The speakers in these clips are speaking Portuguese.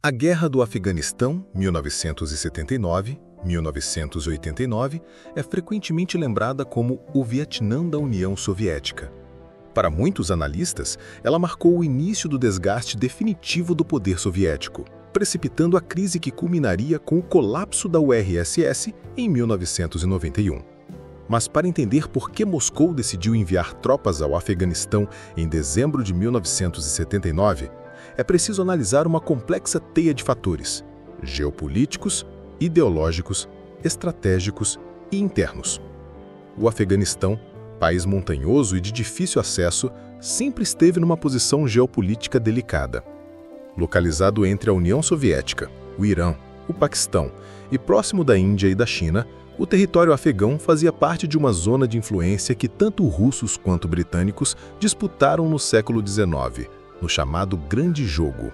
A Guerra do Afeganistão, 1979-1989, é frequentemente lembrada como o Vietnã da União Soviética. Para muitos analistas, ela marcou o início do desgaste definitivo do poder soviético, precipitando a crise que culminaria com o colapso da URSS em 1991. Mas para entender por que Moscou decidiu enviar tropas ao Afeganistão em dezembro de 1979, é preciso analisar uma complexa teia de fatores geopolíticos, ideológicos, estratégicos e internos. O Afeganistão, país montanhoso e de difícil acesso, sempre esteve numa posição geopolítica delicada. Localizado entre a União Soviética, o Irã, o Paquistão e próximo da Índia e da China, o território afegão fazia parte de uma zona de influência que tanto russos quanto britânicos disputaram no século XIX, no chamado Grande Jogo.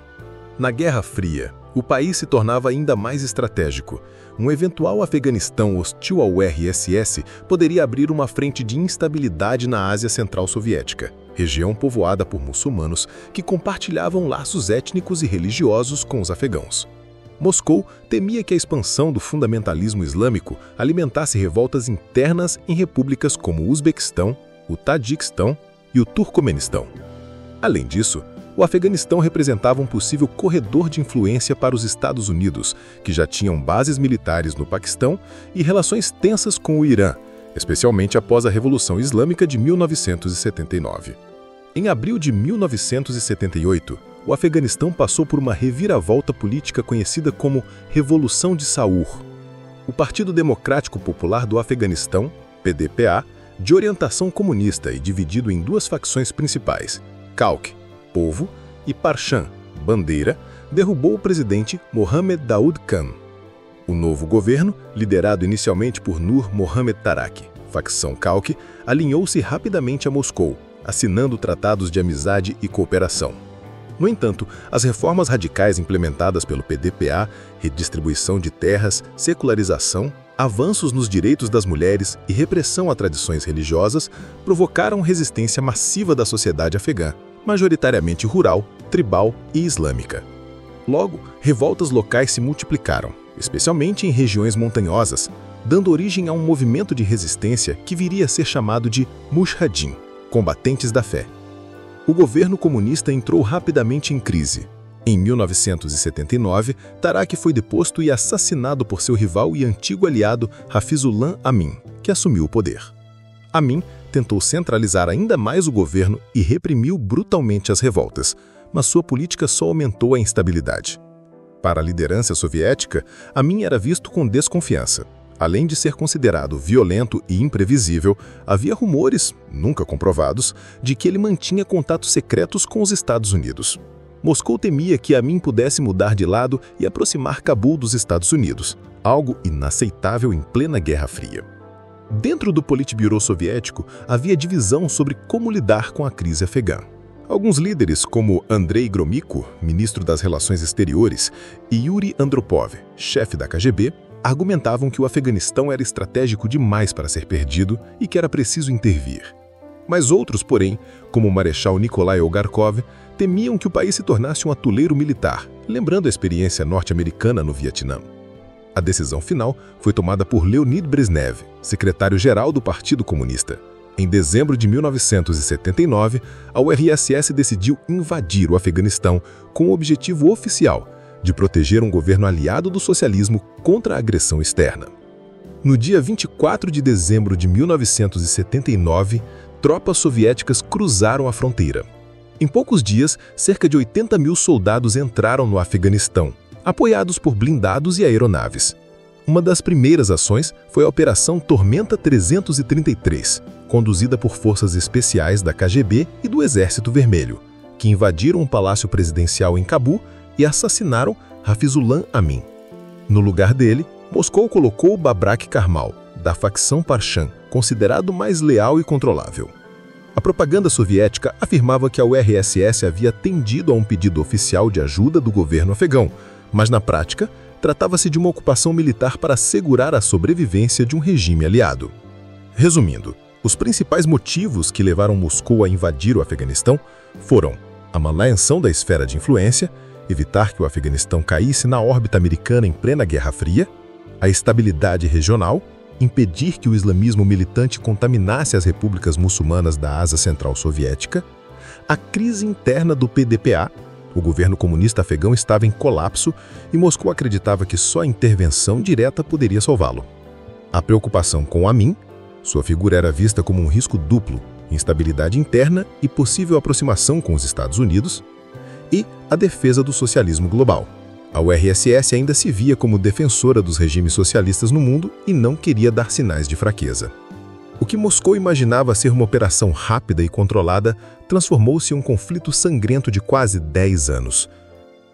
Na Guerra Fria, o país se tornava ainda mais estratégico. Um eventual Afeganistão hostil ao URSS poderia abrir uma frente de instabilidade na Ásia Central Soviética, região povoada por muçulmanos que compartilhavam laços étnicos e religiosos com os afegãos. Moscou temia que a expansão do fundamentalismo islâmico alimentasse revoltas internas em repúblicas como o Uzbequistão, o Tajiquistão e o Turcomenistão. Além disso, o Afeganistão representava um possível corredor de influência para os Estados Unidos, que já tinham bases militares no Paquistão e relações tensas com o Irã, especialmente após a Revolução Islâmica de 1979. Em abril de 1978, o Afeganistão passou por uma reviravolta política conhecida como Revolução de Saur. O Partido Democrático Popular do Afeganistão, PDPA, de orientação comunista e dividido em duas facções principais, Khalq, povo, e Parshan, bandeira, derrubou o presidente Mohammad Daoud Khan. O novo governo, liderado inicialmente por Nur Mohammad Taraki, facção Khalq, alinhou-se rapidamente a Moscou, assinando tratados de amizade e cooperação. No entanto, as reformas radicais implementadas pelo PDPA, redistribuição de terras, secularização, avanços nos direitos das mulheres e repressão a tradições religiosas provocaram resistência massiva da sociedade afegã, majoritariamente rural, tribal e islâmica. Logo, revoltas locais se multiplicaram, especialmente em regiões montanhosas, dando origem a um movimento de resistência que viria a ser chamado de Mujahideen, combatentes da fé. O governo comunista entrou rapidamente em crise. Em 1979, Taraki foi deposto e assassinado por seu rival e antigo aliado Hafizullah Amin, que assumiu o poder. Amin tentou centralizar ainda mais o governo e reprimiu brutalmente as revoltas, mas sua política só aumentou a instabilidade. Para a liderança soviética, Amin era visto com desconfiança. Além de ser considerado violento e imprevisível, havia rumores, nunca comprovados, de que ele mantinha contatos secretos com os Estados Unidos. Moscou temia que Amin pudesse mudar de lado e aproximar Cabul dos Estados Unidos, algo inaceitável em plena Guerra Fria. Dentro do Politburo soviético, havia divisão sobre como lidar com a crise afegã. Alguns líderes, como Andrei Gromyko, ministro das Relações Exteriores, e Yuri Andropov, chefe da KGB, argumentavam que o Afeganistão era estratégico demais para ser perdido e que era preciso intervir. Mas outros, porém, como o marechal Nikolai Olgarkov, temiam que o país se tornasse um atoleiro militar, lembrando a experiência norte-americana no Vietnã. A decisão final foi tomada por Leonid Brezhnev, secretário-geral do Partido Comunista. Em dezembro de 1979, a URSS decidiu invadir o Afeganistão com o objetivo oficial de proteger um governo aliado do socialismo contra a agressão externa. No dia 24 de dezembro de 1979, tropas soviéticas cruzaram a fronteira. Em poucos dias, cerca de 80 mil soldados entraram no Afeganistão, apoiados por blindados e aeronaves. Uma das primeiras ações foi a Operação Tormenta 333, conduzida por forças especiais da KGB e do Exército Vermelho, que invadiram o Palácio Presidencial em Cabul e assassinaram Hafizullah Amin. No lugar dele, Moscou colocou Babrak Karmal, da facção Parshan, considerado mais leal e controlável. A propaganda soviética afirmava que a URSS havia atendido a um pedido oficial de ajuda do governo afegão, mas na prática, tratava-se de uma ocupação militar para assegurar a sobrevivência de um regime aliado. Resumindo, os principais motivos que levaram Moscou a invadir o Afeganistão foram a manutenção da esfera de influência evitar que o Afeganistão caísse na órbita americana em plena Guerra Fria, a estabilidade regional, impedir que o islamismo militante contaminasse as repúblicas muçulmanas da Ásia Central Soviética, a crise interna do PDPA, o governo comunista afegão estava em colapso e Moscou acreditava que só a intervenção direta poderia salvá-lo. A preocupação com Amin, sua figura era vista como um risco duplo, instabilidade interna e possível aproximação com os Estados Unidos, e a defesa do socialismo global. A URSS ainda se via como defensora dos regimes socialistas no mundo e não queria dar sinais de fraqueza. O que Moscou imaginava ser uma operação rápida e controlada transformou-se em um conflito sangrento de quase 10 anos.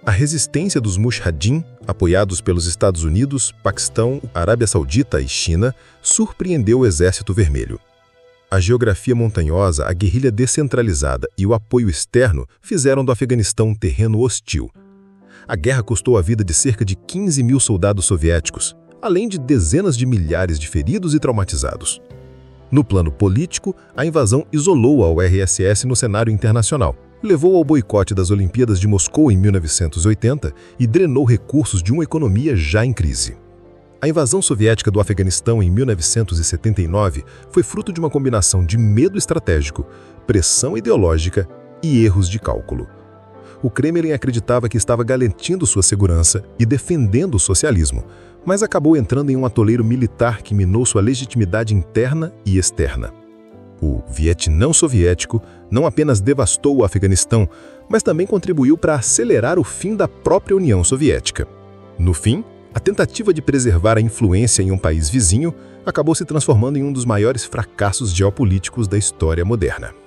A resistência dos Mujahideen, apoiados pelos Estados Unidos, Paquistão, Arábia Saudita e China, surpreendeu o Exército Vermelho. A geografia montanhosa, a guerrilha descentralizada e o apoio externo fizeram do Afeganistão um terreno hostil. A guerra custou a vida de cerca de 15 mil soldados soviéticos, além de dezenas de milhares de feridos e traumatizados. No plano político, a invasão isolou a URSS no cenário internacional, levou ao boicote das Olimpíadas de Moscou em 1980 e drenou recursos de uma economia já em crise. A invasão soviética do Afeganistão em 1979 foi fruto de uma combinação de medo estratégico, pressão ideológica e erros de cálculo. O Kremlin acreditava que estava garantindo sua segurança e defendendo o socialismo, mas acabou entrando em um atoleiro militar que minou sua legitimidade interna e externa. O Vietnã soviético não apenas devastou o Afeganistão, mas também contribuiu para acelerar o fim da própria União Soviética. No fim, a tentativa de preservar a influência em um país vizinho acabou se transformando em um dos maiores fracassos geopolíticos da história moderna.